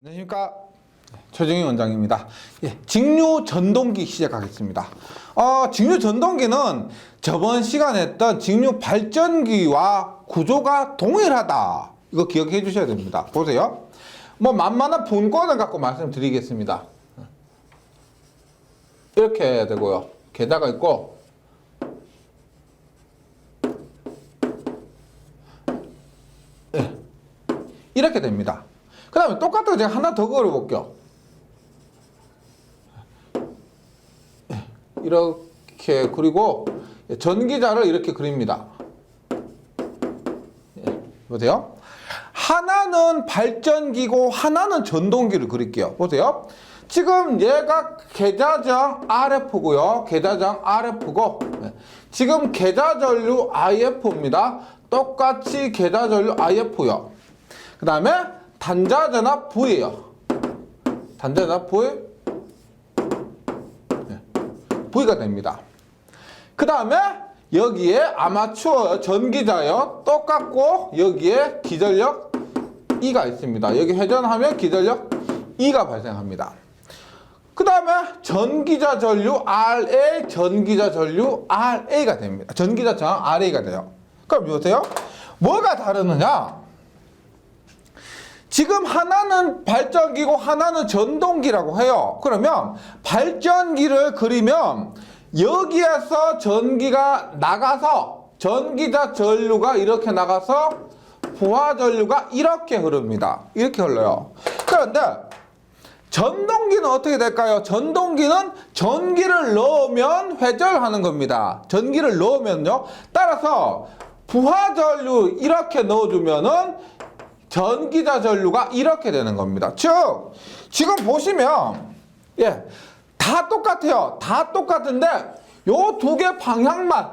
안녕하십니까. 최정희 원장입니다. 직류 전동기 시작하겠습니다. 직류 전동기는 저번 시간에 했던 직류 발전기와 구조가 동일하다. 이거 기억해 주셔야 됩니다. 보세요. 만만한 분권을 갖고 말씀드리겠습니다. 이렇게 해야 되고요. 게다가 있고, 이렇게 됩니다. 그 다음에 똑같은 거 제가 하나 더 그려볼게요. 이렇게 그리고 전기자를 이렇게 그립니다. 보세요. 하나는 발전기고 하나는 전동기를 그릴게요. 보세요. 지금 얘가 계좌장 RF고요. 계좌장 RF고 지금 계좌전류 IF입니다. 똑같이 계좌전류 IF요. 그 다음에 단자전압 V예요. 단자전압 V V가 됩니다. 그 다음에 여기에 아마추어 전기자요. 똑같고 여기에 기전력 E가 있습니다. 여기 회전하면 기전력 E가 발생합니다. 그 다음에 전기자 전류 RA, 전기자 전류 RA가 됩니다. 전기자 저항 RA가 돼요. 그럼 보세요. 뭐가 다르느냐? 지금 하나는 발전기고 하나는 전동기라고 해요. 그러면 발전기를 그리면 여기에서 전기가 나가서 전기자 전류가 이렇게 나가서 부하 전류가 이렇게 흐릅니다. 이렇게 흘러요. 그런데 전동기는 어떻게 될까요? 전동기는 전기를 넣으면 회전하는 겁니다. 전기를 넣으면요. 따라서 부하 전류 이렇게 넣어주면은 전기자 전류가 이렇게 되는 겁니다. 즉 지금 보시면 다 똑같아요. 다 똑같은데 요 두 개 방향만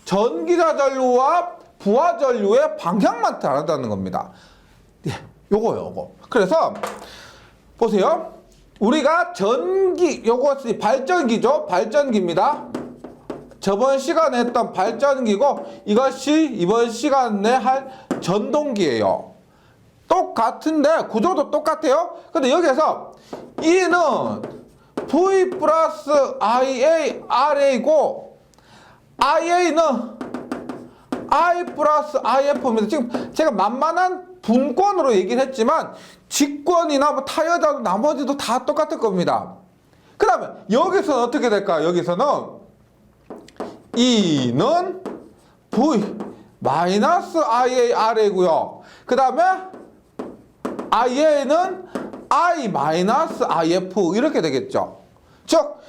전기자 전류와 부하 전류의 방향만 다르다는 겁니다. 요거. 그래서 보세요. 우리가 요것이 발전기죠. 발전기입니다. 저번 시간에 했던 발전기고 이것이 이번 시간에 할 전동기예요. 똑같은데 구조도 똑같아요. 근데 여기에서 E는 V 플러스 IA, RA고 IA는 I 플러스 IF입니다. 지금 제가 만만한 분권으로 얘기를 했지만 직권이나 타여자도 나머지도 다 똑같을 겁니다. 그 다음에 여기서는 어떻게 될까요? 여기서는 E는 V 마이너스 IA, RA고요. 그 다음에 IA는 I 마이너스 IF 이렇게 되겠죠. 즉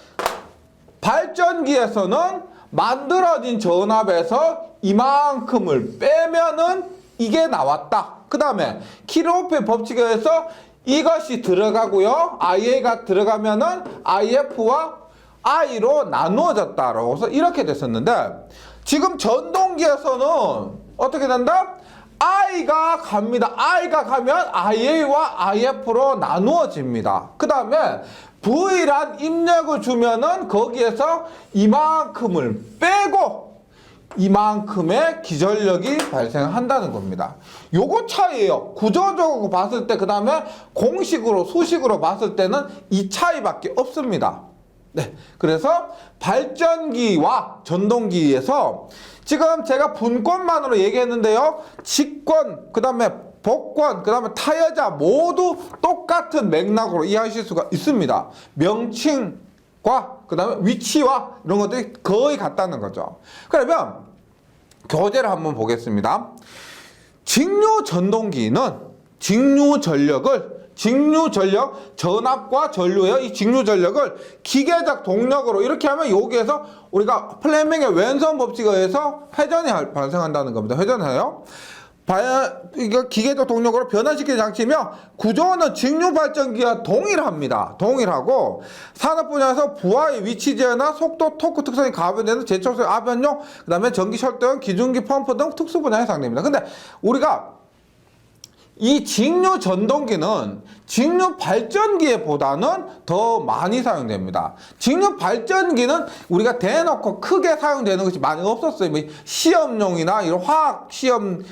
발전기에서는 만들어진 전압에서 이만큼을 빼면은 이게 나왔다. 그 다음에 킬오프의 법칙에 의해서 이것이 들어가고요. IA가 들어가면은 IF와 I로 나누어졌다라고 해서 이렇게 됐었는데 지금 전동기에서는 어떻게 된다? I가 갑니다. I가 가면 IA와 IF로 나누어집니다. 그 다음에 V란 입력을 주면은 거기에서 이만큼을 빼고 이만큼의 기전력이 발생한다는 겁니다. 요거 차이예요. 구조적으로 봤을 때, 그 다음에 공식으로, 수식으로 봤을 때는 이 차이밖에 없습니다. 그래서 발전기와 전동기에서 지금 제가 분권만으로 얘기했는데요. 직권, 그 다음에 복권, 그 다음에 타여자 모두 똑같은 맥락으로 이해하실 수가 있습니다. 명칭과 그 다음에 위치와 이런 것들이 거의 같다는 거죠. 그러면 교재를 한번 보겠습니다. 직류 전동기는 직류 전력, 전압과 전류예요. 이 직류 전력을 기계적 동력으로 이렇게 하면 여기에서 우리가 플레밍의 왼손 법칙에 의해서 회전이 발생한다는 겁니다. 회전해요. 이거 기계적 동력으로 변화시키는 장치이며 구조는 직류 발전기와 동일합니다. 동일하고 산업 분야에서 부하의 위치 제어나 속도, 토크 특성이 가변되는 제초소의 아변용, 그 다음에 전기 철도형, 기중기 펌프 등 특수 분야에 해당됩니다. 근데 우리가 이 직류 전동기는 직류 발전기보다는 더 많이 사용됩니다. 직류 발전기는 우리가 대놓고 크게 사용되는 것이 많이 없었어요. 뭐 시험용이나 이런 화학용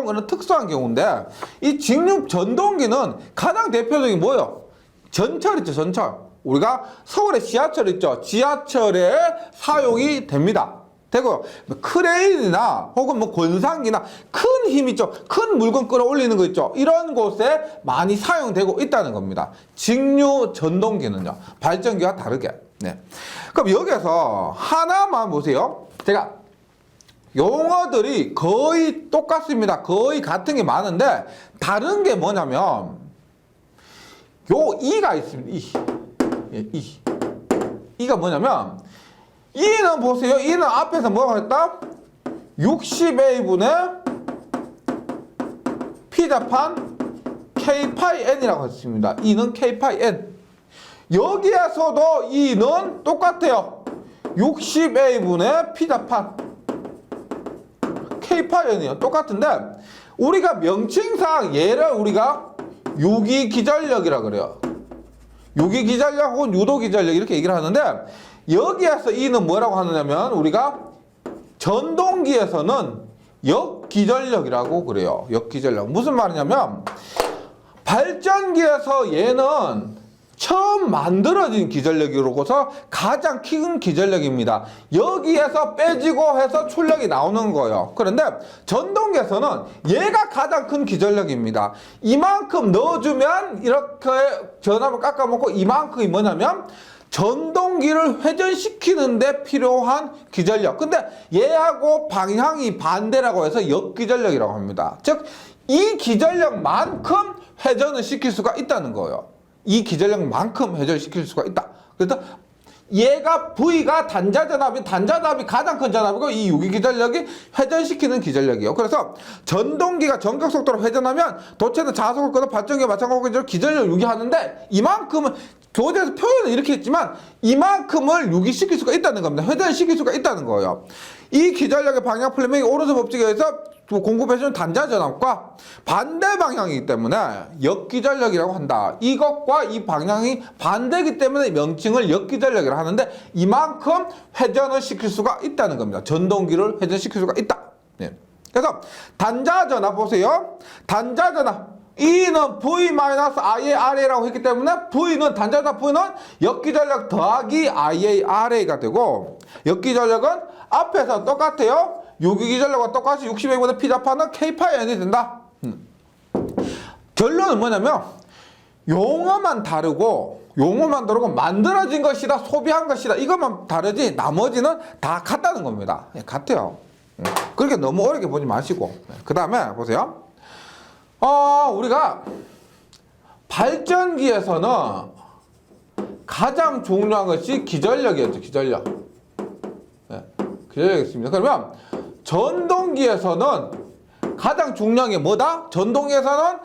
이런 특수한 경우인데, 이 직류 전동기는 가장 대표적인 뭐예요? 전철 있죠, 전철. 우리가 서울에 지하철 있죠. 지하철에 사용이 됩니다. 되고요. 크레인이나 혹은 뭐 권상기나 큰 힘 있죠. 큰 물건 끌어올리는 거 있죠. 이런 곳에 많이 사용되고 있다는 겁니다. 직류 전동기는요. 발전기와 다르게. 네. 그럼 여기서 하나만 보세요. 제가 용어들이 거의 똑같습니다. 거의 같은 게 많은데 다른 게 뭐냐면 요 이가 있습니다. 이가 뭐냐면 이는 보세요. 이는 앞에서 뭐라고 했다? 60A분의 P자판 K-파이-N이라고 했습니다. 이는 K-파이-N. 여기에서도 이는 똑같아요. 60A분의 P자판 K-파이-N이에요. 똑같은데 우리가 명칭상 얘를 우리가 유기기전력이라 그래요. 유기기전력 혹은 유도기전력 이렇게 얘기를 하는데, 여기에서 이는 뭐라고 하느냐면 우리가 전동기에서는 역기전력이라고 그래요. 역기전력. 무슨 말이냐면 발전기에서 얘는 처음 만들어진 기전력이로서 가장 큰 기전력입니다. 여기에서 빼지고 해서 출력이 나오는 거예요. 그런데 전동기에서는 얘가 가장 큰 기전력입니다. 이만큼 넣어주면 이렇게 전압을 깎아먹고, 이만큼이 뭐냐면 전동기를 회전시키는 데 필요한 기전력. 근데 얘하고 방향이 반대라고 해서 역기전력이라고 합니다. 즉, 이 기전력만큼 회전을 시킬 수가 있다는 거예요. 이 기전력만큼 회전시킬 수가 있다. 그래서 얘가 V가 단자전압이 가장 큰 전압이고, 이 유기기전력이 회전시키는 기전력이에요. 그래서 전동기가 전격속도로 회전하면 도체는 자속을 끊어 발전기와 마찬가지로 기전력을 유기하는데, 이만큼은 교재에서 표현은 이렇게 했지만 이만큼을 유기시킬 수가 있다는 겁니다. 회전시킬 수가 있다는 거예요. 이 기전력의 방향 플레밍 오른손 법칙에 의해서 공급해주는 단자전압과 반대 방향이기 때문에 역기전력이라고 한다. 이것과 이 방향이 반대이기 때문에 명칭을 역기전력이라고 하는데, 이만큼 회전을 시킬 수가 있다는 겁니다. 전동기를 회전시킬 수가 있다. 네. 그래서 단자전압 보세요. 단자전압 E는 V-IARA라고 했기 때문에 V는 단자전압 V는 역기전력 더하기 IARA가 되고, 역기전력은 앞에서 똑같아요. 유기기전력과 똑같이 60A분의 P자판은 K-파이-N이 된다. 결론은 뭐냐면 용어만 다르고 만들어진 것이다, 소비한 것이다, 이것만 다르지 나머지는 다 같다는 겁니다. 같아요. 그렇게 너무 어렵게 보지 마시고. 그 다음에 보세요. 우리가 발전기에서는 가장 중요한 것이 기전력이었죠. 기전력. 네, 기전력이 있습니다. 그러면 전동기에서는 가장 중요한 게 뭐다? 전동기에서는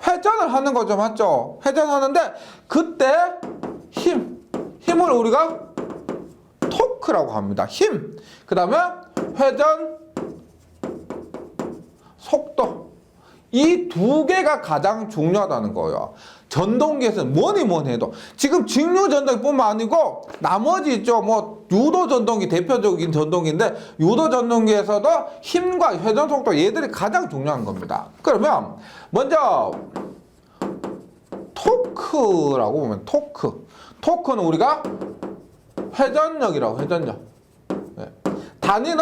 회전을 하는 거죠. 맞죠? 회전하는데 그때 힘을 우리가 토크라고 합니다. 힘. 그 다음에 회전 속도. 이 두 개가 가장 중요하다는 거예요. 전동기에서는 뭐니 해도 지금 직류 전동기뿐만 아니고 나머지 있죠. 뭐 유도 전동기 대표적인 전동기인데, 유도 전동기에서도 힘과 회전 속도, 얘들이 가장 중요한 겁니다. 그러면 먼저 토크라고 보면 토크는 우리가 회전력이라고, 회전력. 네. 단위는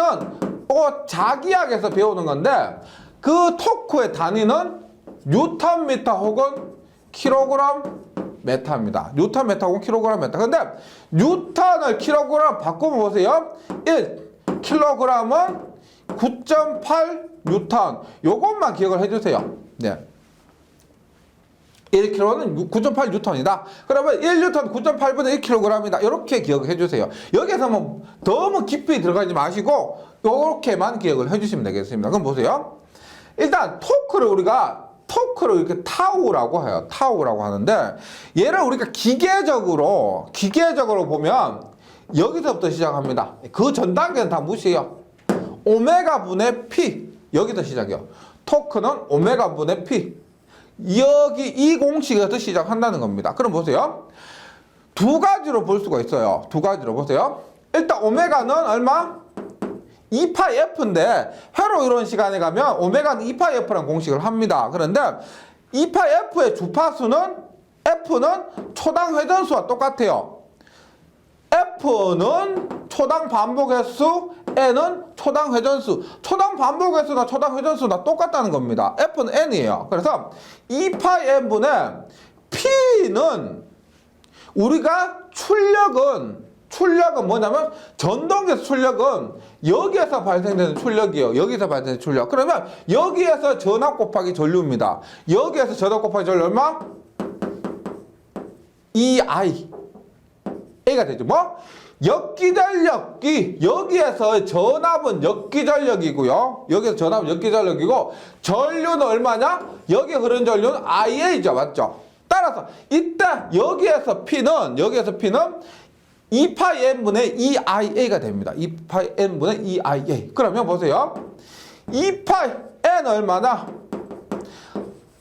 자기학에서 배우는 건데, 그 토크의 단위는 뉴턴미터 혹은 킬로그램 메타입니다. 뉴턴미터 혹은 킬로그램 메타. 근데 뉴턴을 킬로그램 바꾸면 보세요. 1킬로그램은 9.8 뉴턴. 요것만 기억을 해주세요. 네. 1kg는 9.8 뉴턴이다. 그러면 1뉴턴 9.8분의 1kg이다. 이렇게 기억을 해주세요. 여기서 뭐 너무 깊이 들어가지 마시고 이렇게만 기억을 해주시면 되겠습니다. 그럼 보세요. 일단 토크를 이렇게 타우라고 해요. 타우라고 하는데, 얘를 우리가 기계적으로 보면 여기서부터 시작합니다. 그 전 단계는 다 무시해요. 오메가 분의 P, 여기서 시작해요. 토크는 오메가 분의 P. 여기 이 공식에서 시작한다는 겁니다. 그럼 보세요. 두 가지로 볼 수가 있어요. 두 가지로 보세요. 일단 오메가는 얼마? 2파이 F인데 회로 이론 시간에 가면 오메가는 2파이 F라는 공식을 합니다. 그런데 2파이 F의 주파수는 F는 초당 회전수와 똑같아요. F는 초당 반복 횟수, N은 초당 회전수. 초당 반복 횟수나 초당 회전수나 똑같다는 겁니다. F는 N이에요. 그래서 2파이 N분의 P는 우리가 출력은 뭐냐면 전동계수 출력은 여기에서 발생되는 출력이에요. 여기서 발생되는 출력. 그러면 여기에서 전압 곱하기 전류입니다. 여기에서 전압 곱하기 전류 얼마? EI A가 되죠. 뭐? 역기전력이 여기에서 전압은 역기전력이고요. 여기서 전압은 역기전력이고 전류는 얼마냐? 여기 흐르는 전류는 IA죠. 맞죠? 따라서 이때 여기에서 P는 2파이 N분의 EIA가 됩니다. 2파이 N분의 EIA. 그러면 보세요. 2파이 N 얼마나?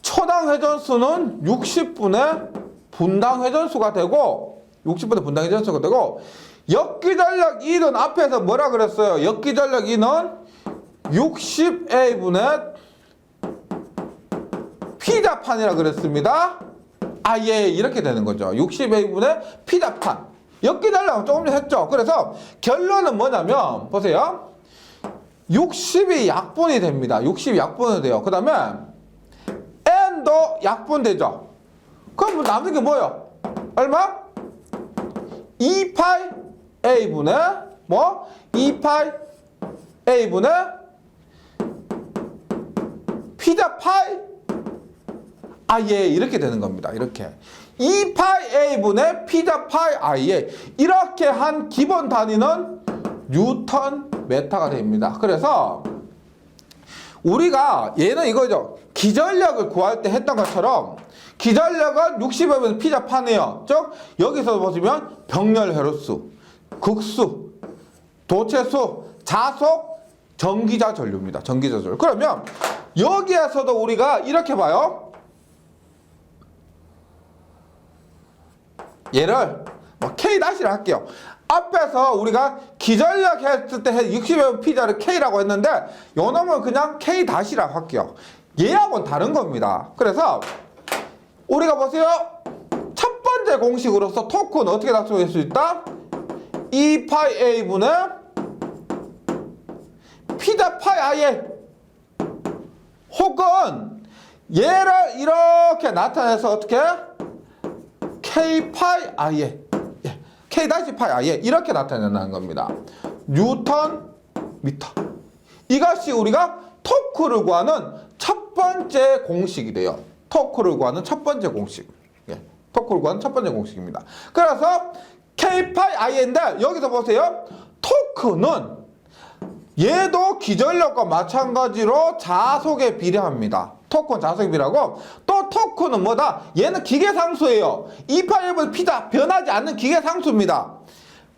초당 회전수는 60분의 분당 회전수가 되고 60분의 분당 회전수가 되고 역기전력 E는 앞에서 뭐라 그랬어요? 역기전력 E는 60A분의 P자판이라 그랬습니다. 예, 이렇게 되는 거죠. 60A분의 P자판. 역기전력은 조금 전에 했죠. 그래서 결론은 뭐냐면 보세요. 60이 약분이 됩니다. 60이 약분이 돼요. 그 다음에 N도 약분되죠. 그럼 남는 게 뭐예요? 얼마? 2파이 A분의 뭐? 2파이 A분의 P자파이 예, 이렇게 되는 겁니다. 이렇게 2파이 A분의 P자파이 I에 이렇게 한 기본 단위는 뉴턴 메타가 됩니다. 그래서 우리가 얘는 이거죠. 기전력을 구할 때 했던 것처럼 기전력은 60A분의 P자판이에요. 즉 여기서 보시면 병렬 회로수, 극수, 도체수, 자속, 전기자 전류입니다. 전기자 전류. 그러면 여기에서도 우리가 이렇게 봐요. 얘를 뭐 K-를 할게요. 앞에서 우리가 기전력 했을 때 60의 P자를 K라고 했는데 요 놈은 그냥 K-라고 할게요. 얘하고는 다른 겁니다. 그래서 우리가 보세요. 첫 번째 공식으로서 토크는 어떻게 나타낼 수 있다? 2파이 A분의 P자파이 I에 혹은 얘를 이렇게 나타내서 어떻게? K파이 I에 K-파이 I에 이렇게 나타낸다는 겁니다. 뉴턴 미터. 이것이 우리가 토크를 구하는 첫 번째 공식이 돼요. 토크를 구하는 첫 번째 공식. 토크를 구하는 첫 번째 공식입니다. 그래서 K파이 I인데 여기서 보세요. 토크는 얘도 기전력과 마찬가지로 자속에 비례합니다. 토크는 자속에 비례하고 또 토크는 뭐다? 얘는 기계상수예요. 2파이 F는 P자 변하지 않는 기계상수입니다.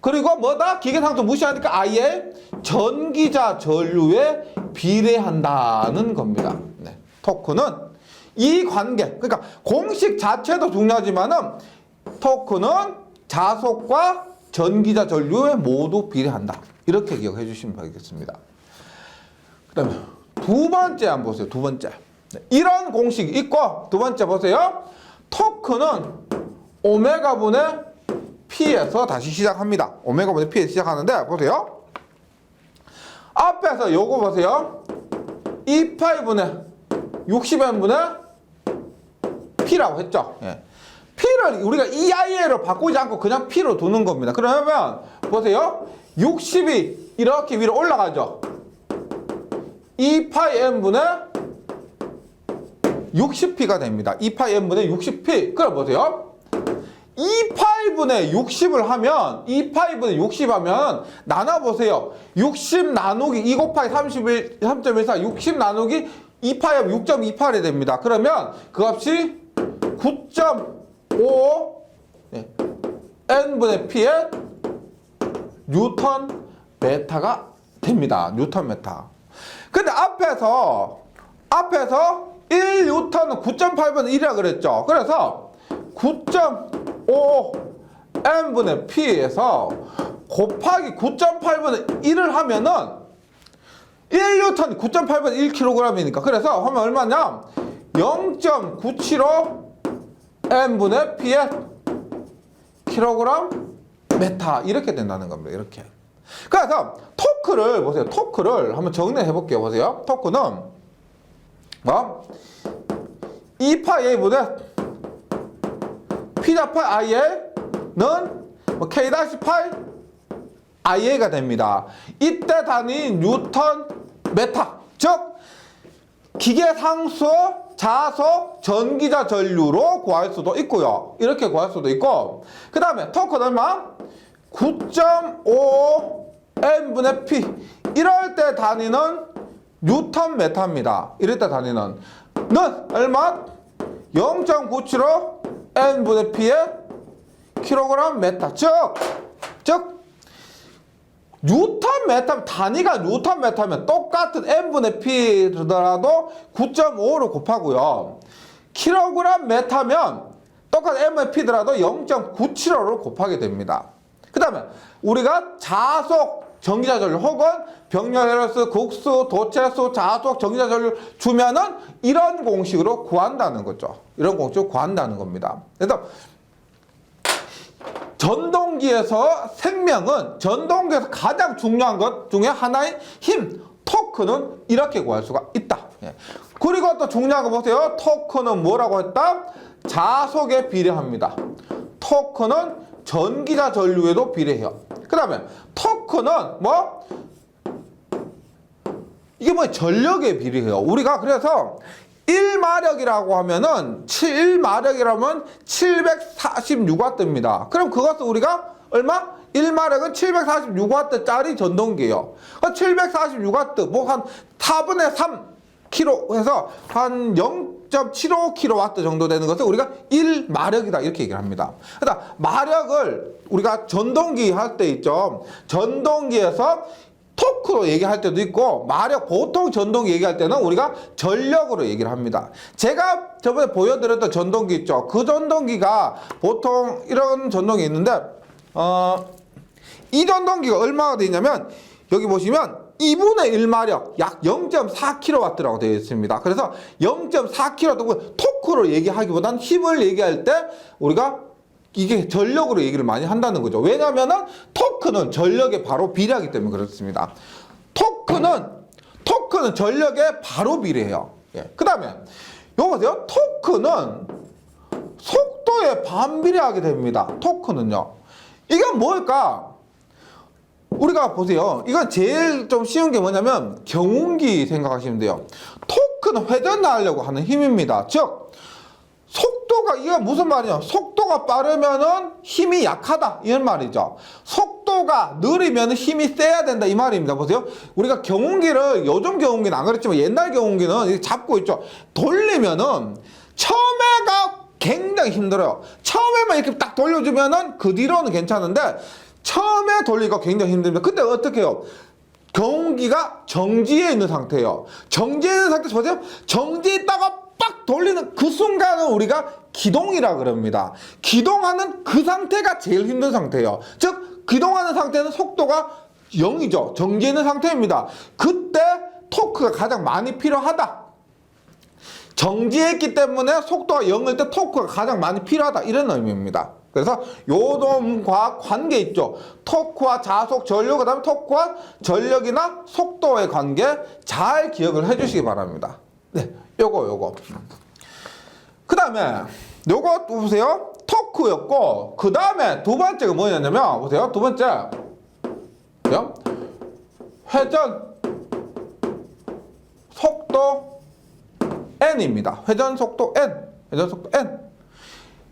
그리고 뭐다? 기계상수 무시하니까 아예 전기자 전류에 비례한다는 겁니다. 네. 토크는 이 관계, 그러니까 공식 자체도 중요하지만은 토크는 자속과 전기자 전류에 모두 비례한다. 이렇게 기억해 주시면 되겠습니다. 그 다음에 두 번째 한번 보세요. 두 번째. 네. 이런 공식이 있고 두 번째 보세요. 토크는 오메가분의 P에서 다시 시작합니다. 오메가분의 P에서 시작하는데 보세요. 앞에서 요거 보세요. 2파이분의 60n분의 P라고 했죠. 예. P를 우리가 EIA로 바꾸지 않고 그냥 P로 두는 겁니다. 그러면 보세요. 60이 이렇게 위로 올라가죠. 2파이 n분의 60p가 됩니다. 2파이 n분의 60p. 그럼 보세요. 2파이분의 60을 하면 2파이분의 60 하면 나눠보세요. 60 나누기 2 곱하기 3.14 60 나누기 2파이 하면 6.28이 됩니다. 그러면 그 값이 9.5 n분의 p의 뉴턴 메타가 됩니다. 뉴턴 메타. 근데 앞에서 1N은 9.8분의 1이라 그랬죠. 그래서 9.5 n분의 p에서 곱하기 9.8분의 1을 하면은 1N이 9.8분의 1kg이니까 그래서 하면 얼마냐? 0.975 n분의 p의 kg 메타 이렇게 된다는 겁니다. 이렇게. 그래서 토크를 보세요. 토크를 한번 정리해 볼게요. 보세요. 토크는 뭐 2파 A분의 P좌파 IA는 뭐 K-파이 IA가 됩니다. 이때 단위 뉴턴 메타, 즉 기계 상수, 자속, 전기자 전류로 구할 수도 있고요. 이렇게 구할 수도 있고, 그 다음에 토크는 얼마? 9.5 n분의 p. 이럴 때 단위는 뉴턴 메타입니다. 이럴 때 단위는 얼마? 0.975 n분의 p의 킬로그램 메타. 즉 뉴턴 메타, 단위가 뉴턴 메타면 똑같은 n분의 p더라도 9.5를 곱하고요. 킬로그램 메타면 똑같은 n분의 p더라도 0.975를 곱하게 됩니다. 그 다음에 우리가 자속 전기자 전류 혹은 병렬 국수, 도체수, 자속 전기자 전류 주면은 이런 공식으로 구한다는 거죠. 이런 공식으로 구한다는 겁니다. 그래서 전동기에서 생명은 전동기에서 가장 중요한 것 중에 하나인 힘, 토크는 이렇게 구할 수가 있다. 그리고 또 중요한 거 보세요. 토크는 뭐라고 했다? 자속에 비례합니다. 토크는 전기자 전류에도 비례해요. 그 다음에 토크는 뭐? 이게 뭐 전력에 비례해요. 우리가 그래서 1마력이라고 하면은 1마력이라면 746W입니다. 그럼 그것은 우리가 얼마? 1마력은 746W짜리 전동기예요. 746W 뭐 한 4분의 3kg 해서 한 0.75kW 정도 되는 것을 우리가 1마력이다 이렇게 얘기를 합니다. 그러니까 마력을 우리가 전동기 할 때 있죠. 전동기에서 토크로 얘기할 때도 있고 마력, 보통 전동기 얘기할 때는 우리가 전력으로 얘기를 합니다. 제가 저번에 보여드렸던 전동기 있죠. 그 전동기가 보통 이런 전동기 있는데 이 전동기가 얼마가 되냐면 여기 보시면 2분의 1마력 약 0.4kW라고 되어 있습니다. 그래서 0.4kW 토크로 얘기하기보다는 힘을 얘기할 때 우리가 이게 전력으로 얘기를 많이 한다는 거죠. 왜냐하면 토크는 전력에 바로 비례하기 때문에 그렇습니다. 토크는 전력에 바로 비례해요. 그 다음에 요거 보세요. 토크는 속도에 반비례하게 됩니다. 토크는요. 이건 뭘까? 우리가 보세요. 이건 제일 좀 쉬운 게 뭐냐면 경운기 생각하시면 돼요. 토크는 회전하려고 하는 힘입니다. 즉 속도가, 이게 무슨 말이냐? 속도가 빠르면은 힘이 약하다 이런 말이죠. 속도가 느리면 힘이 세야 된다 이 말입니다. 보세요. 우리가 경운기를, 요즘 경운기는 안 그랬지만 옛날 경운기는 잡고 있죠. 돌리면은 처음에가 굉장히 힘들어요. 처음에만 이렇게 딱 돌려주면은 그 뒤로는 괜찮은데 처음에 돌리기가 굉장히 힘듭니다. 그때 어떻게 해요? 경운기가 정지해 있는 상태예요. 정지해 있는 상태에서 보세요. 정지해 있다가 빡 돌리는 그 순간은 우리가 기동이라 그럽니다. 기동하는 그 상태가 제일 힘든 상태예요. 즉 기동하는 상태는 속도가 0이죠. 정지해 있는 상태입니다. 그때 토크가 가장 많이 필요하다. 정지했기 때문에 속도가 0일 때 토크가 가장 많이 필요하다 이런 의미입니다. 그래서 요놈과 관계 있죠. 토크와 자속, 전력, 그 다음에 토크와 전력이나 속도의 관계 잘 기억을 해주시기 바랍니다. 네, 요거. 그 다음에 요거 보세요. 토크였고 그 다음에 두 번째가 뭐냐면 보세요. 두 번째 회전 속도 n입니다. 회전 속도 n.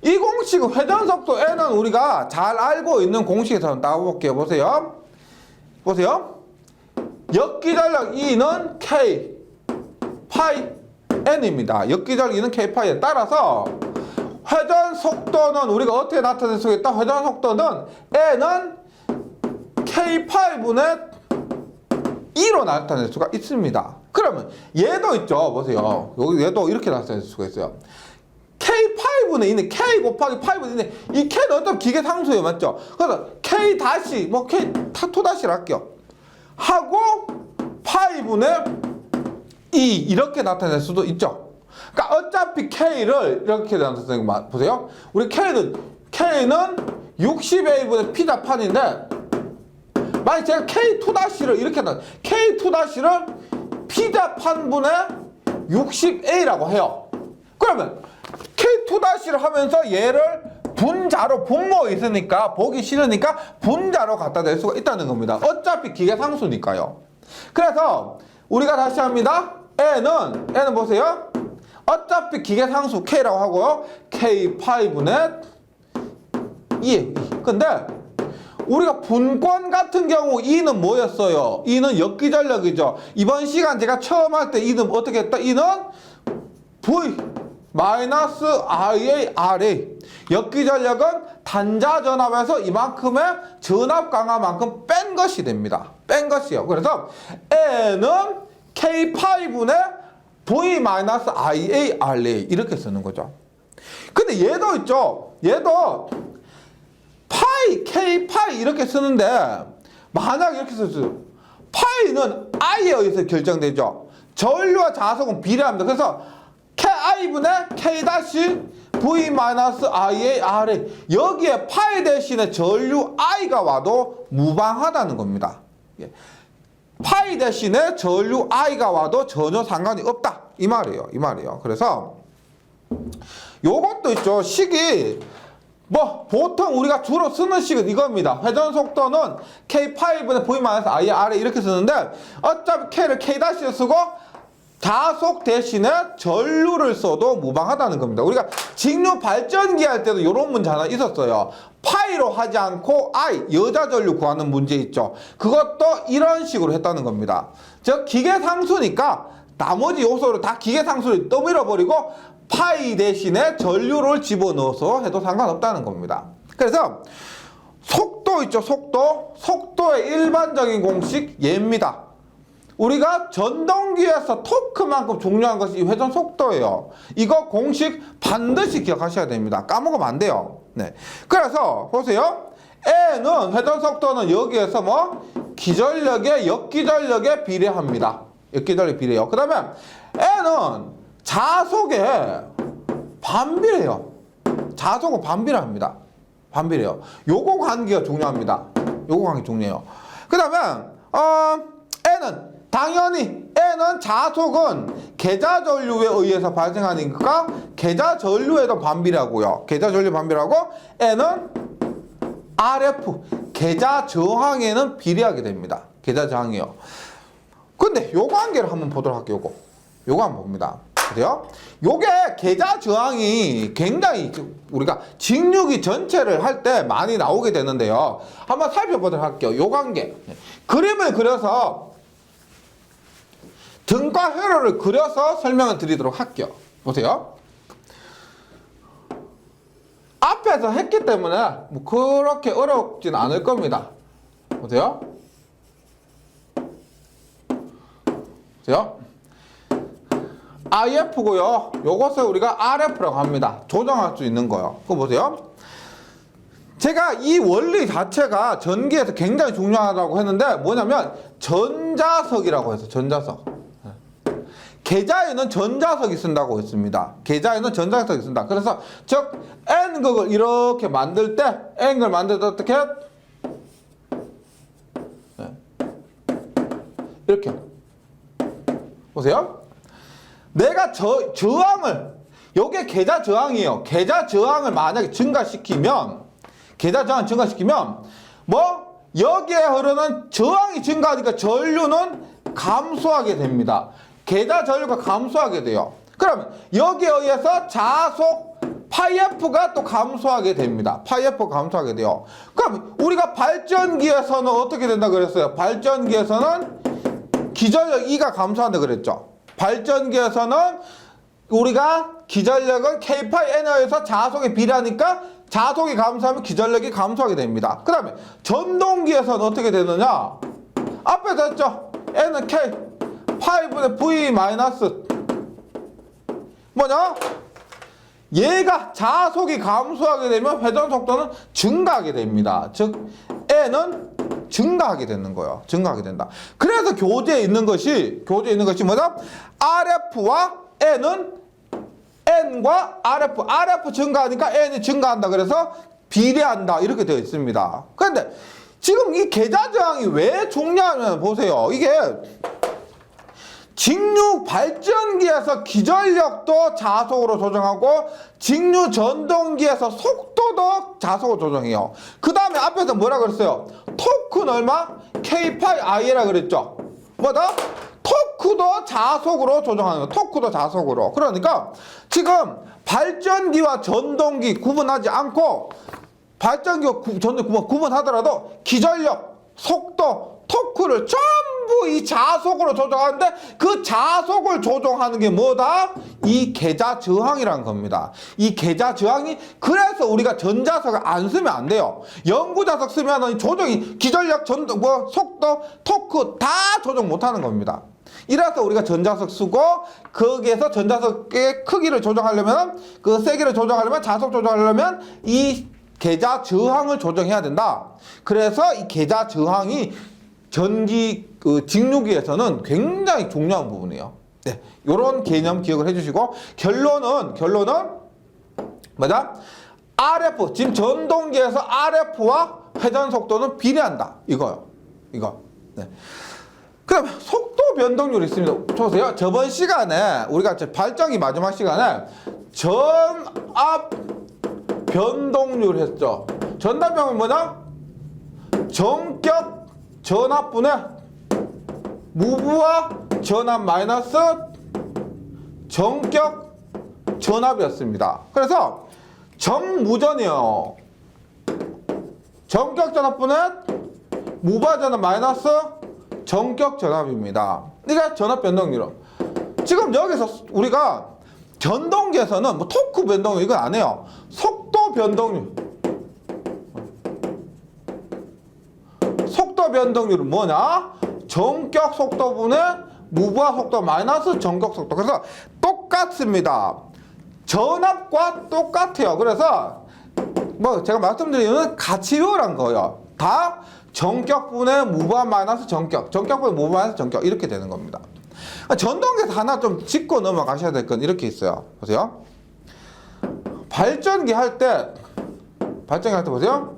이 공식은 회전 속도 n은 우리가 잘 알고 있는 공식에서 한번 따볼게요. 보세요. 역기전력 E는 K 파이 N입니다. 역기전력 E는 K 파이에 따라서 회전 속도는 우리가 어떻게 나타낼 수 있다? 회전 속도는 N은 K 파이분의 2로 나타낼 수가 있습니다. 그러면 얘도 있죠. 보세요. 여기 얘도 이렇게 나타낼 수가 있어요. K5는 있는 K 곱하기 5는 있는 이 K는 어떤 기계 상수예요. 맞죠? 그래서 K 다시 뭐 K 2 다시를 할게요. 하고 5는 2 이렇게 나타낼 수도 있죠. 그러니까 어차피 K를 이렇게 나타내는 거 보세요. 우리 K는 60A분의 P자판인데 만약 제가 K2-를 이렇게 K2-를 P자판분의 60A라고 해요. 그러면 K2-를 하면서 얘를 분자로 분모에 있으니까 보기 싫으니까 분자로 갖다 댈 수가 있다는 겁니다. 어차피 기계상수니까요. 그래서 우리가 다시 합니다. N은 보세요. 어차피 기계상수 K라고 하고요. K5는 2. 근데 우리가 분권 같은 경우 2는 뭐였어요? 2는 역기전력이죠. 이번 시간 제가 처음 할 때 2는 어떻게 했다? 2는 V 마이너스 IA RA. 역기전력은 단자 전압에서 이만큼의 전압 강화만큼 뺀 것이 됩니다. 뺀 것이요. 그래서 N은 K5분의 V 마이너스 IA RA 이렇게 쓰는 거죠. 근데 얘도 있죠. 얘도 K 이렇게 쓰는데 만약 이렇게 썼어요. 파이는 I에 의해서 결정되죠. 전류와 자석은 비례합니다. 그래서 Ki분의 K-V-IARA 여기에 파이 대신에 전류 I가 와도 무방하다는 겁니다. 파이 대신에 전류 I가 와도 전혀 상관이 없다. 이 말이에요. 그래서 요것도 있죠. 식이 뭐 보통 우리가 주로 쓰는 식은 이겁니다. 회전 속도는 K5분의 V-IR 이렇게 쓰는데 어차피 K를 K-를 쓰고 자속 대신에 전류를 써도 무방하다는 겁니다. 우리가 직류 발전기 할 때도 이런 문제 하나 있었어요. 파이로 하지 않고 I, 여자 전류 구하는 문제 있죠. 그것도 이런 식으로 했다는 겁니다. 즉 기계상수니까 나머지 요소를 다 기계상수를 떠밀어버리고 파이 대신에 전류를 집어넣어서 해도 상관없다는 겁니다. 그래서 속도 있죠. 속도의 일반적인 공식 얘입니다. 우리가 전동기에서 토크만큼 중요한 것이 회전 속도예요. 이거 공식 반드시 기억하셔야 됩니다. 까먹으면 안 돼요. 네. 그래서 보세요. N은 회전 속도는 여기에서 뭐 기전력에 역기전력에 비례합니다. 역기전력에 비례해요. 그 다음에 N은 자속에 반비례해요. 자속은 반비례합니다. 반비례해요. 요거 관계가 중요합니다. 요거 관계 중요해요. 그 다음에 N은 당연히 N은 자속은 계자 전류에 의해서 발생하니까 계자 전류에도 반비례하고요. 계자 전류 반비례하고 N은 RF 계자 저항에는 비례하게 됩니다. 계자 저항이요. 근데 요 관계를 한번 보도록 할게요. 요거 한번 봅니다. 그래요? 요게 계자 저항이 굉장히 우리가 직류기 전체를 할 때 많이 나오게 되는데요. 한번 살펴보도록 할게요. 요 관계. 그림을 그려서 등과 회로를 그려서 설명을 드리도록 할게요. 보세요. 앞에서 했기 때문에 뭐 그렇게 어렵진 않을 겁니다. 보세요. 보세요. IF고요. 요것을 우리가 RF라고 합니다. 조정할 수 있는 거요. 그거 보세요. 제가 이 원리 자체가 전기에서 굉장히 중요하다고 했는데 뭐냐면 전자석이라고 해서 전자석. 계자에는 전자석이 쓴다고 했습니다. 계자에는 전자석이 쓴다. 그래서 즉 N극을 이렇게 만들 때 N극을 만들 때 어떻게? 이렇게 보세요. 내가 저항을 요게 계자 저항이에요. 계자 저항을 만약에 증가시키면 뭐 여기에 흐르는 저항이 증가하니까 전류는 감소하게 됩니다. 계자 전류가 감소하게 돼요. 그러면 여기에 의해서 자속 파이F가 또 감소하게 됩니다. 파이F가 감소하게 돼요. 그럼 우리가 발전기에서는 어떻게 된다 그랬어요? 발전기에서는 기전력 E가 감소한다 그랬죠. 발전기에서는 우리가 기전력은 K-N에 의해서 자속에 비례하니까 자속이 감소하면 기전력이 감소하게 됩니다. 그 다음에 전동기에서는 어떻게 되느냐? 앞에서 했죠. N은 K, 파이분의 V 마이너스 뭐냐? 얘가 자속이 감소하게 되면 회전 속도는 증가하게 됩니다. 즉 N은 증가하게 되는 거예요. 증가하게 된다. 그래서 교재에 있는 것이 뭐냐? RF와 N과 RF 증가하니까 N이 증가한다. 그래서 비례한다. 이렇게 되어 있습니다. 그런데 지금 이 계좌 저항이 왜 중요하냐면 보세요. 이게 직류 발전기에서 기전력도 자속으로 조정하고 직류 전동기에서 속도도 자속으로 조정해요. 그 다음에 앞에서 뭐라 그랬어요? 토크는 얼마? K 파이 I라 그랬죠. 뭐다? 토크도 자속으로 조정하는 거예요. 토크도 자속으로. 그러니까 지금 발전기와 전동기 구분하지 않고 발전기와 전동기 구분하더라도 기전력, 속도, 토크를 전부 이 자속으로 조정하는데 그 자속을 조정하는 게 뭐다? 이 계좌 저항이라는 겁니다. 이 계좌 저항이 그래서 우리가 전자석을 안 쓰면 안 돼요. 영구자석 쓰면 조정이 기전력, 전동, 속도, 토크 다 조정 못하는 겁니다. 이래서 우리가 전자석 쓰고 거기에서 전자석의 크기를 조정하려면 그 세기를 조정하려면 자속 조정하려면 이 계좌 저항을 조정해야 된다. 그래서 이 계좌 저항이 전기 직류기에서는 굉장히 중요한 부분이에요. 네, 이런 개념 기억을 해주시고 결론은 뭐다? RF 지금 전동기에서 RF와 회전 속도는 비례한다. 이거요. 이거. 네. 그다음 속도 변동률이 있습니다. 보세요. 저번 시간에 우리가 발전기 마지막 시간에 전압 변동률 했죠. 전압변은 뭐냐? 정격 전압분의 무부하 전압 마이너스 정격 전압이었습니다. 그래서 정무전이요. 정격 전압분의 무부하 전압 마이너스 정격 전압입니다. 이게 전압 변동률. 지금 여기서 우리가 전동기에서는 뭐 토크 변동률 이건 안 해요. 속도 변동률. 속도 변동률은 뭐냐? 정격 속도분의 무부하 속도 마이너스 정격 속도. 그래서 똑같습니다. 전압과 똑같아요. 그래서 뭐 제가 말씀드리는 같이 외우란 거예요. 다 정격분의 무부하 마이너스 정격, 정격분의 무부하 마이너스 정격 이렇게 되는 겁니다. 전동기에서 하나 좀 짚고 넘어가셔야 될 건 이렇게 있어요. 보세요. 발전기 할 때 보세요.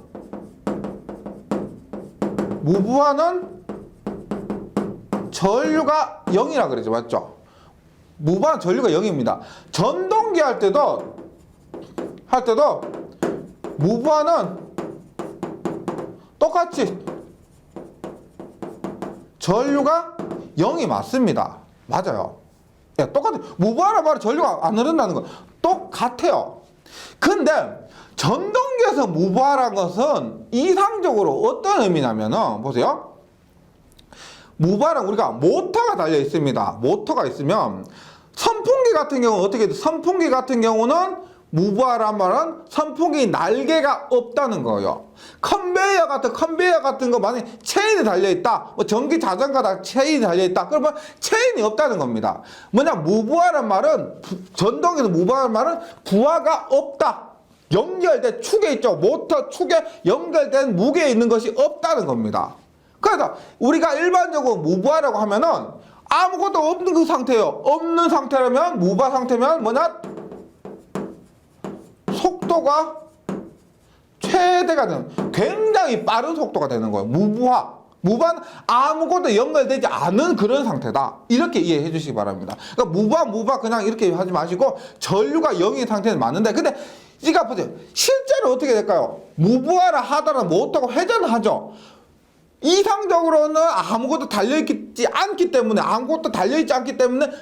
무부하는 전류가 0이라 그러죠. 맞죠? 무부하는 전류가 0입니다. 전동기 할 때도 무부하는 똑같이 전류가 0이 맞습니다. 맞아요. 예, 똑같아요. 무부하란 말은 전류가 안 흐른다는 거 똑같아요. 근데 전동기에서 무부하란 것은 이상적으로 어떤 의미냐면은 보세요. 무부하는 우리가 모터가 달려 있습니다. 모터가 있으면 선풍기 같은 경우는 어떻게 돼? 선풍기 같은 경우는 무부하란 말은 선풍기 날개가 없다는 거예요. 컨베이어 같은 거 만약에 체인이 달려있다. 뭐 전기 자전거다 체인이 달려있다. 그러면 체인이 없다는 겁니다. 뭐냐? 무부하란 말은 전동에서 무부하란 말은 부하가 없다. 연결된 축에 있죠. 모터 축에 연결된 무게에 있는 것이 없다는 겁니다. 그래서 우리가 일반적으로 무부하라고 하면은 아무것도 없는 그 상태예요. 없는 상태라면 무부하 상태면 뭐냐? 속도가 최대가 되는 굉장히 빠른 속도가 되는 거예요. 무부하는 아무것도 연결되지 않은 그런 상태다. 이렇게 이해해 주시기 바랍니다. 그러니까 무부하 그냥 이렇게 하지 마시고 전류가 0인 상태는 맞는데 근데 이거 보세요. 실제로 어떻게 될까요? 무부하라 하더라도 모터가 회전을 하죠. 이상적으로는 아무것도 달려있지 않기 때문에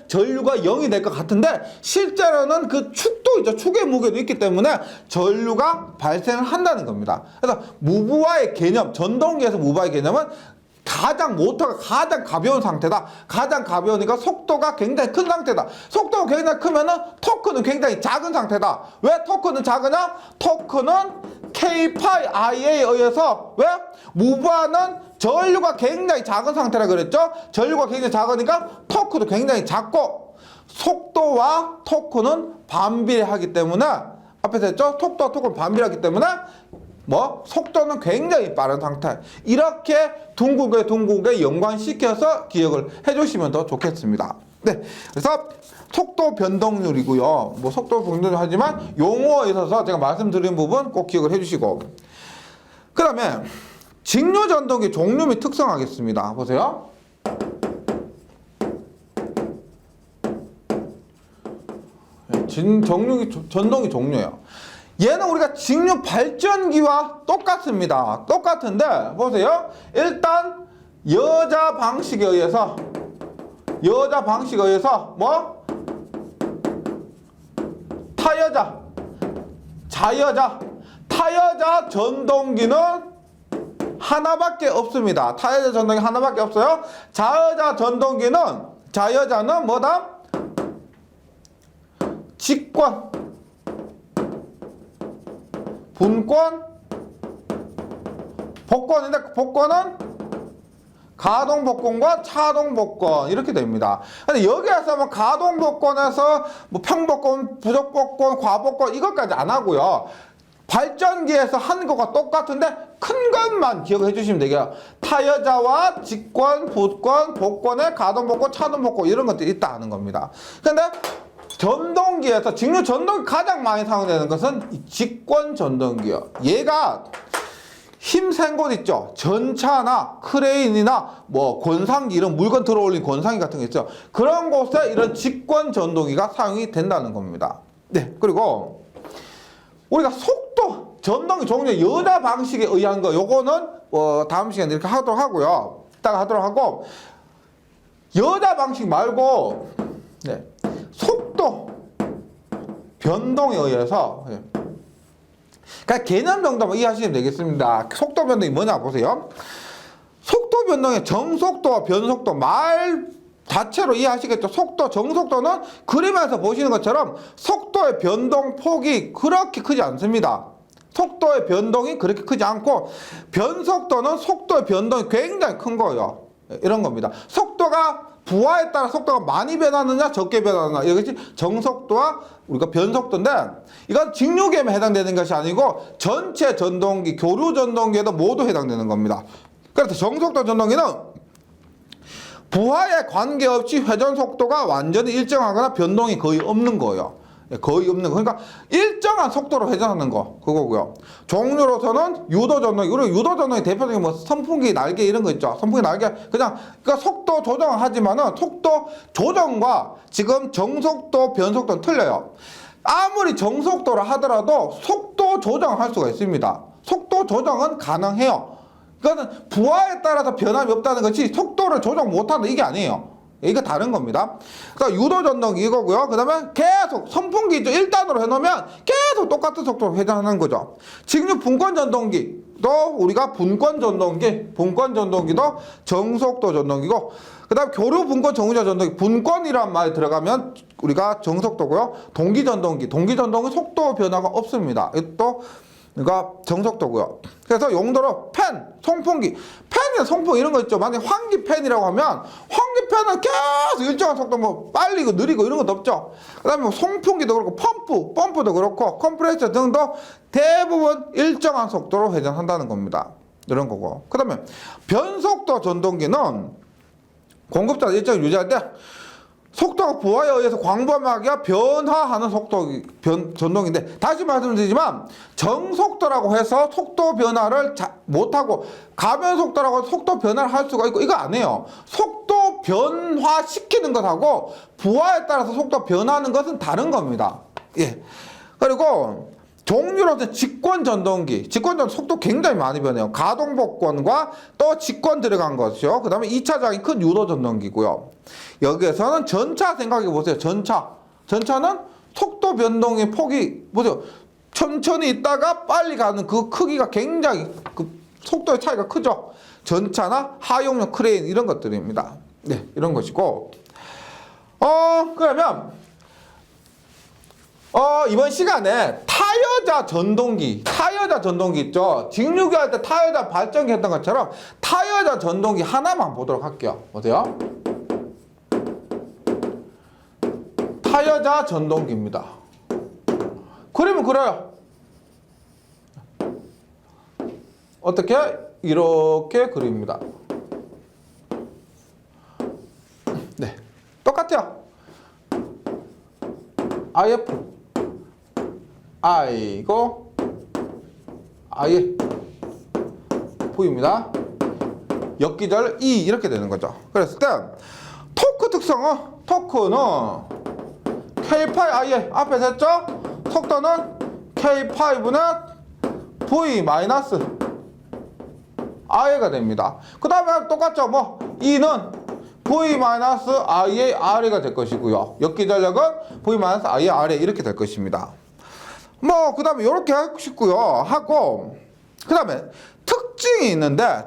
전류가 0이 될 것 같은데 실제로는 그 축도 있죠. 축의 무게도 있기 때문에 전류가 발생을 한다는 겁니다. 그래서 무부하의 개념, 전동기에서 무부하의 개념은 모터가 가장 가벼운 상태다. 가장 가벼우니까 속도가 굉장히 큰 상태다. 속도가 굉장히 크면은 토크는 굉장히 작은 상태다. 왜 토크는 작으냐? 토크는 K 파이 I에 의해서 왜? 무브하는 전류가 굉장히 작은 상태라 그랬죠? 전류가 굉장히 작으니까 토크도 굉장히 작고 속도와 토크는 반비례하기 때문에 앞에서 했죠? 속도와 토크는 반비례하기 때문에 뭐 속도는 굉장히 빠른 상태. 이렇게 둥글게 연관시켜서 기억을 해주시면 더 좋겠습니다. 네, 그래서 속도 변동률이고요. 뭐 속도 변동률 하지만 용어에 있어서 제가 말씀드린 부분 꼭 기억을 해주시고, 그 다음에 직류 전동기 종류 및 특성 하겠습니다. 보세요. 전동기 종류예요. 얘는 우리가 직류 발전기와 똑같습니다. 똑같은데 보세요. 일단 여자 방식에 의해서 뭐? 타여자, 자여자, 타여자 전동기는 하나밖에 없습니다. 타여자 전동기 하나밖에 없어요. 자여자는 뭐다? 직권, 분권, 복권인데 복권은 가동 복권과 차동 복권 이렇게 됩니다. 근데 여기에서 뭐 가동 복권에서 뭐 평복권, 부족 복권, 과복권 이것까지 안 하고요. 발전기에서 하는 것과 똑같은데 큰 것만 기억해 주시면 되게요. 타여자와 직권, 분권, 복권에 가동 복권, 차동 복권 이런 것들이 있다는 겁니다. 근데 전동기에서 직류 전동기 가장 많이 사용되는 것은 이 직권 전동기요. 얘가 힘센 곳 있죠. 전차나 크레인이나 뭐 권상기 이런 물건 들어올린 권상기 같은 게 있죠. 그런 곳에 이런 직권 전동기가 사용이 된다는 겁니다. 네, 그리고 우리가 속도 전동기 종류 여자 방식에 의한 거 요거는 다음 시간에 이렇게 하도록 하고요. 이따가 하도록 하고, 여자 방식 말고 네, 속도 변동에 의해서 그러니까 개념 정도만 이해하시면 되겠습니다. 속도 변동이 뭐냐 보세요. 속도 변동의 정속도와 변속도 말 자체로 이해하시겠죠. 속도, 정속도는 그림에서 보시는 것처럼 속도의 변동 폭이 그렇게 크지 않습니다. 속도의 변동이 그렇게 크지 않고, 변속도는 속도의 변동이 굉장히 큰 거예요. 이런 겁니다. 속도가 부하에 따라 속도가 많이 변하느냐 적게 변하느냐 이것이 정속도와 우리가 변속도인데, 이건 직류계에만 해당되는 것이 아니고 전체 전동기, 교류 전동기에도 모두 해당되는 겁니다. 그래서 정속도 전동기는 부하에 관계없이 회전 속도가 완전히 일정하거나 변동이 거의 없는 거예요. 거의 없는 거. 그러니까 일정한 속도로 회전하는 거 그거고요. 종류로서는 유도 전동기. 그리고 유도 전동기 대표적인 뭐 선풍기 날개 이런 거 있죠. 선풍기 날개 그러니까 속도 조정을 하지만은 속도 조정과 지금 정속도 변속도는 틀려요. 아무리 정속도라 하더라도 속도 조정을 할 수가 있습니다. 속도 조정은 가능해요. 그거는 부하에 따라서 변함이 없다는 것이 속도를 조정 못한다 이게 아니에요. 이거 다른 겁니다. 그러니까 유도 전동기 이거고요. 그 다음에 계속 선풍기 1단으로 해놓으면 계속 똑같은 속도로 회전하는 거죠. 직류 분권 전동기도 우리가 분권 전동기도 정속도 전동기고, 그 다음 교류 분권 정류자 전동기, 분권이란 말이 들어가면 우리가 정속도고요. 동기 전동기 속도 변화가 없습니다. 이것도 그러니까 정속도고요. 그래서 용도로 팬, 송풍기, 팬이나 송풍 이런 거 있죠. 만약에 환기팬이라고 하면 환기팬은 계속 일정한 속도 뭐 빨리고 느리고 이런 것도 없죠. 그 다음에 뭐 송풍기도 그렇고 펌프도 그렇고 컴프레셔 등도 대부분 일정한 속도로 회전한다는 겁니다. 이런 거고. 그 다음에 변속도 전동기는 공급자가 일정을 유지할 때 속도가 부하에 의해서 광범하게 변화하는 전동인데, 다시 말씀드리지만 정속도라고 해서 속도 변화를 못하고 가변속도라고 해서 속도 변화를 할 수가 있고 이거 안 해요. 속도 변화시키는 것하고 부하에 따라서 속도 변하는 것은 다른 겁니다. 예. 그리고 종류로서 직권 전동기, 속도 굉장히 많이 변해요. 가동 복권과 또 직권 들어간 것이요. 그 다음에 2차적인 큰 유도 전동기고요. 여기에서는 전차 생각해 보세요. 전차는 속도 변동의 폭이 보세요. 천천히 있다가 빨리 가는 그 크기가 굉장히 그 속도의 차이가 크죠. 전차나 하용용 크레인 이런 것들입니다. 네, 이런 것이고. 그러면 이번 시간에 타여자 전동기 있죠? 직류기 할 때 타여자 발전기 했던 것처럼 타여자 전동기 하나만 보도록 할게요. 보세요. 타여자 전동기입니다. 그림은 그래요. 어떻게? 이렇게 그립니다. 네, 똑같아요. IF I고 IF입니다. 역기절 E 이렇게 되는 거죠. 그랬을 때 토크 특성은 토크는 K5 앞에 했죠? 속도는 K5는 V 마이너스 I가 됩니다. 그 다음에 똑같죠? 뭐 E는 V 마이너스 I의 R가 될 것이고요. 역기전력은 V 마이너스 I의 R에 이렇게 될 것입니다. 뭐 그 다음에 이렇게 하고 싶고요. 하고 그 다음에 특징이 있는데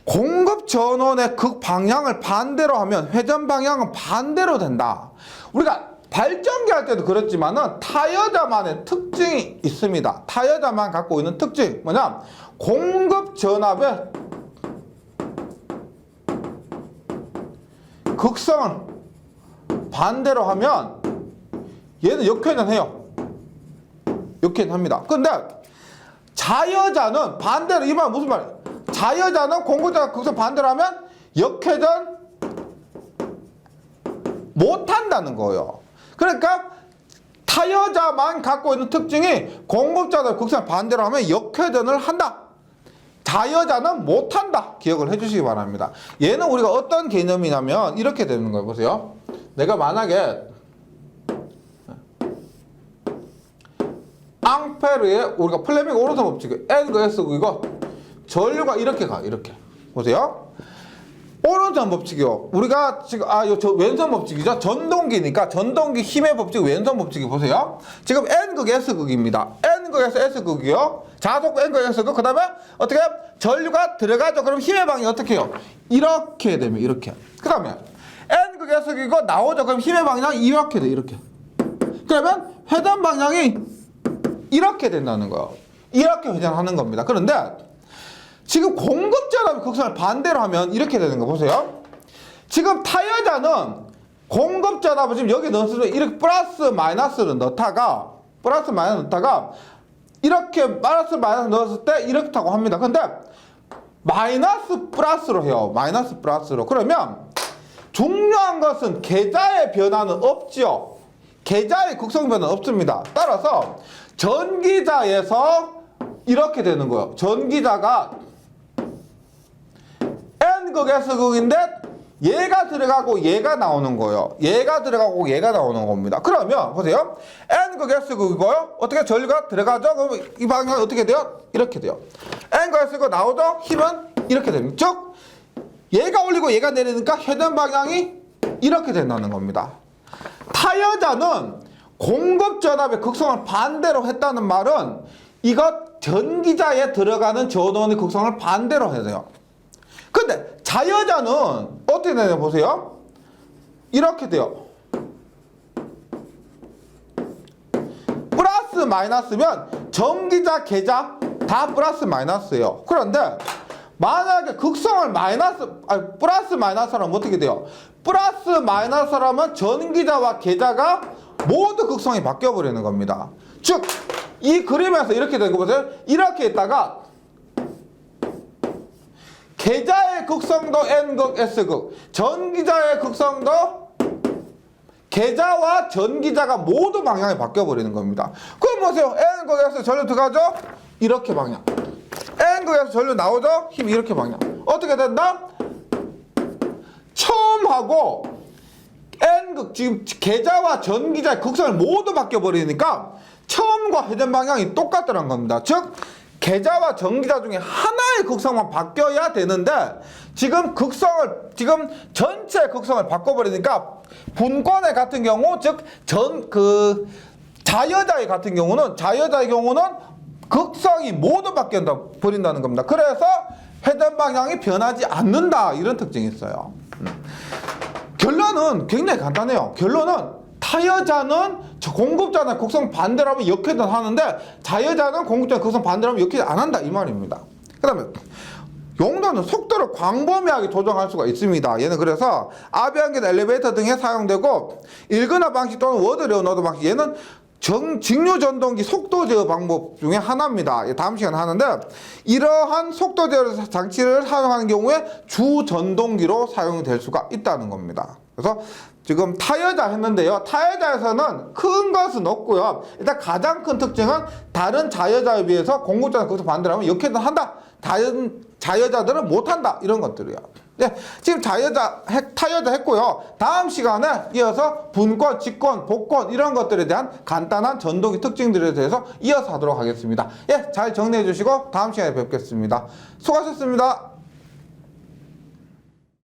공급 전원의 극방향을 반대로 하면 회전 방향은 반대로 된다. 우리가 발전기 할 때도 그렇지만은 타여자만의 특징이 있습니다. 타여자만 갖고 있는 특징 뭐냐? 공급 전압의 극성을 반대로 하면 얘는 역회전해요. 역회전합니다. 근데 자여자는 반대로, 이 말 무슨 말이에요? 자여자는 공급전압 극성 반대로 하면 역회전 못한다는 거예요. 그러니까 타여자만 갖고 있는 특징이 공급전압 극성 반대로 하면 역회전을 한다. 자여자는 못한다. 기억을 해주시기 바랍니다. 얘는 우리가 어떤 개념이냐면 이렇게 되는 거예요. 보세요. 내가 만약에 앙페르의 우리가 플레밍 오른손 법칙 N과 S고 이거 전류가 이렇게 가. 이렇게 보세요. 오른손 법칙이요. 우리가 지금 저 왼손 법칙이죠. 전동기니까 전동기 힘의 법칙 왼손 법칙이 보세요. 지금 N극 S극입니다. N극에서 S극이요. 자속 N극 S극. 그 다음에 어떻게 전류가 들어가죠. 그럼 힘의 방향이 어떻게 해요? 이렇게 되면 이렇게. 그 다음에 N극 S극이고 나오죠. 그럼 힘의 방향이 이렇게 돼. 이렇게. 그러면 회전 방향이 이렇게 된다는 거예요. 이렇게 회전하는 겁니다. 그런데 지금 공급전압의 극성을 반대로 하면 이렇게 되는 거 보세요. 지금 타여자는 공급전압을 지금 여기 넣었을 때 이렇게 플러스 마이너스를 넣다가 이렇게 마이너스 넣었을 때 이렇게 타고 합니다. 근데 마이너스 플러스로 해요. 마이너스 플러스로. 그러면 중요한 것은 계좌의 변화는 없지요. 계좌의 극성 변화는 없습니다. 따라서 전기자에서 이렇게 되는 거예요. 전기자가 N극 S극인데 얘가 들어가고 얘가 나오는 거예요. 얘가 들어가고 얘가 나오는 겁니다. 그러면 보세요. N극 S극이고요. 어떻게 전류가 들어가죠? 그럼 이 방향이 어떻게 돼요? 이렇게 돼요. N극 S극 나오죠? 힘은 이렇게 됩니다. 즉 얘가 올리고 얘가 내리니까 회전 방향이 이렇게 된다는 겁니다. 타여자는 공급 전압의 극성을 반대로 했다는 말은 이것 전기자에 들어가는 전원의 극성을 반대로 해야 돼요. 근데 자여자는 어떻게 되냐 보세요. 이렇게 돼요. 플러스 마이너스면 전기자 계좌 다 플러스 마이너스예요. 그런데 만약에 극성을 플러스 마이너스라면 어떻게 돼요? 플러스 마이너스라면 전기자와 계좌가 모두 극성이 바뀌어 버리는 겁니다. 즉 이 그림에서 이렇게 된 거 보세요. 이렇게 있다가 계좌의 극성도 N극 S극, 전기자의 극성도 계좌와 전기자가 모두 방향이 바뀌어 버리는 겁니다. 그럼 보세요. N극에서 전류 들어가죠? 이렇게 방향. N극에서 전류 나오죠? 힘이 이렇게 방향. 어떻게 된다? 처음 하고 N극 지금 계좌와 전기자의 극성을 모두 바뀌어 버리니까 처음과 회전 방향이 똑같다는 겁니다. 즉 계좌와 전기자 중에 하나의 극성만 바뀌어야 되는데 지금 전체 극성을 바꿔버리니까 분권의 같은 경우 즉 자여자의 같은 경우는 극성이 모두 바뀐다 버린다는 겁니다. 그래서 회전 방향이 변하지 않는다 이런 특징이 있어요. 결론은 굉장히 간단해요. 결론은 타여자는 공급자나 곡선 반대로 하면 역회전 하는데 자여자는 공급자나 곡선 반대로 하면 역회전 안 한다 이 말입니다. 그 다음에 용도는 속도를 광범위하게 조정할 수가 있습니다. 얘는 그래서 아비안길, 엘리베이터 등에 사용되고 일근화 방식 또는 워드 레오노드 방식, 얘는 직류 전동기 속도 제어 방법 중에 하나입니다. 다음 시간에 하는데 이러한 속도 제어 장치를 사용하는 경우에 주 전동기로 사용될 수가 있다는 겁니다. 그래서 지금 타여자 했는데요. 타여자에서는 큰 것은 없고요. 일단 가장 큰 특징은 다른 자여자에 비해서 공급자는 거기서 반대로 하면 역회전 한다. 다른 자여자들은 못한다. 이런 것들이요. 네, 지금 타여자 했고요. 다음 시간에 이어서 분권, 직권, 복권 이런 것들에 대한 간단한 전동기 특징들에 대해서 이어서 하도록 하겠습니다. 예, 잘 정리해 주시고 다음 시간에 뵙겠습니다. 수고하셨습니다.